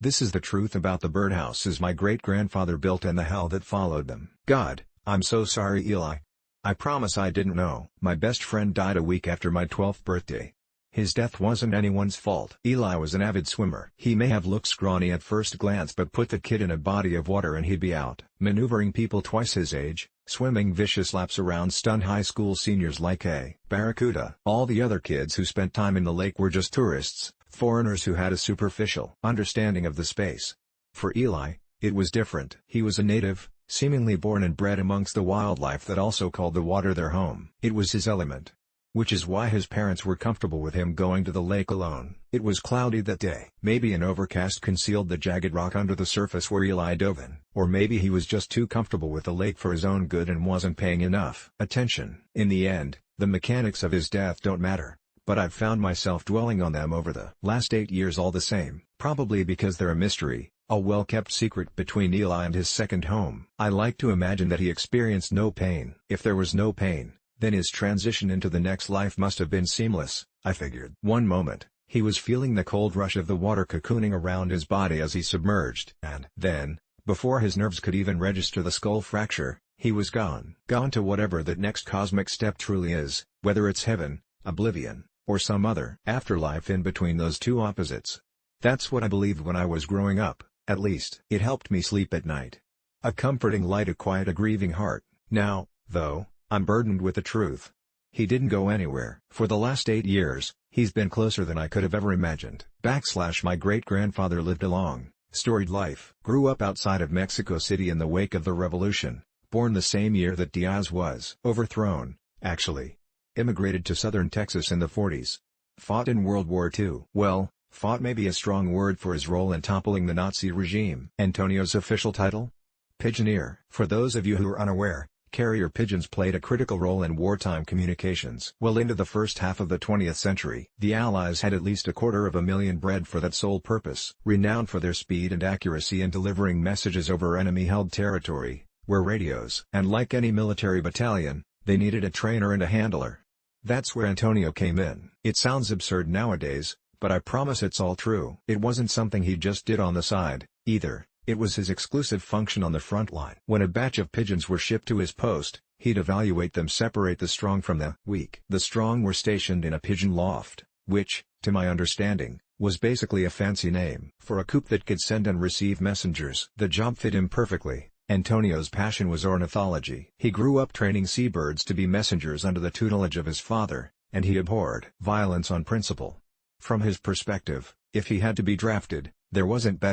This is the truth about the birdhouses my great-grandfather built and the hell that followed them. God, I'm so sorry, Eli. I promise I didn't know. My best friend died a week after my 12th birthday. His death wasn't anyone's fault. Eli was an avid swimmer. He may have looked scrawny at first glance, but put the kid in a body of water and he'd be out, maneuvering people twice his age, swimming vicious laps around stunned high school seniors like a barracuda. All the other kids who spent time in the lake were just tourists, foreigners who had a superficial understanding of the space. For Eli, it was different. He was a native, seemingly born and bred amongst the wildlife that also called the water their home. It was his element. Which is why his parents were comfortable with him going to the lake alone. It was cloudy that day. Maybe an overcast concealed the jagged rock under the surface where Eli dove in. Or maybe he was just too comfortable with the lake for his own good and wasn't paying enough attention. In the end, the mechanics of his death don't matter, but I've found myself dwelling on them over the last 8 years all the same. Probably because they're a mystery, a well-kept secret between Eli and his second home. I like to imagine that he experienced no pain. If there was no pain, then his transition into the next life must have been seamless, I figured. One moment, he was feeling the cold rush of the water cocooning around his body as he submerged. And then, before his nerves could even register the skull fracture, he was gone. Gone to whatever that next cosmic step truly is, whether it's heaven, oblivion, or some other afterlife in between those two opposites. That's what I believed when I was growing up, at least. It helped me sleep at night. A comforting light to quiet a grieving heart. Now, though, I'm burdened with the truth. He didn't go anywhere. For the last 8 years, he's been closer than I could have ever imagined. My great-grandfather lived a long, storied life. Grew up outside of Mexico City in the wake of the revolution, born the same year that Diaz was overthrown, actually. Immigrated to southern Texas in the 40s. Fought in World War II. Well, fought may be a strong word for his role in toppling the Nazi regime. Antonio's official title? Pigeoneer. For those of you who are unaware, carrier pigeons played a critical role in wartime communications. Well into the first half of the 20th century, the Allies had at least 250,000 bred for that sole purpose. Renowned for their speed and accuracy in delivering messages over enemy-held territory, were radios. And like any military battalion, they needed a trainer and a handler. That's where Antonio came in. It sounds absurd nowadays, but I promise it's all true. It wasn't something he just did on the side, either. It was his exclusive function on the front line. When a batch of pigeons were shipped to his post, he'd evaluate them, separate the strong from the weak. The strong were stationed in a pigeon loft, which, to my understanding, was basically a fancy name for a coop that could send and receive messengers. The job fit him perfectly. Antonio's passion was ornithology. He grew up training seabirds to be messengers under the tutelage of his father, and he abhorred violence on principle. From his perspective, if he had to be drafted, there wasn't better